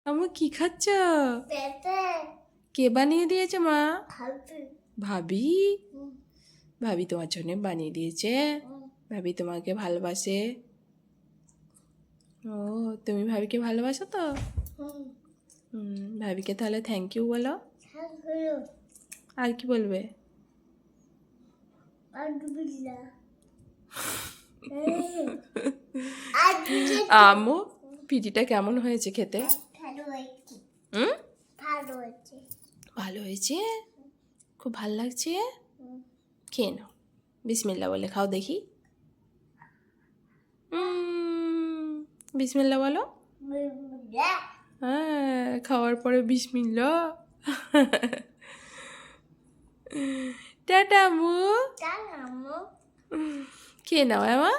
আম্মু কি খাচ্ছ? পেঁপে কে বানিয়ে দিয়েছে মা? খাবি ভাবি? ভাবি তোমার জন্য বানিয়ে দিয়েছে? ভাবি তোমাকে ভালোবাসে? ও, তুমি ভাবিকে ভালোবাসো তো? ভাবিকে তাহলে থ্যাংক ইউ বলো। আর কি বলবে? আম্মু, পিঠিটা কেমন হয়েছে খেতে? হুম, ভালো হয়েছে, খুব ভালো লাগছে। খেয়ে নাও, বিসমিল্লা বলে খাও দেখি। বিসমিল্লা বলো। হ্যাঁ, খাওয়ার পরে বিসমিল্লা। টাটা আম্মু, খেয়ে নাও মা।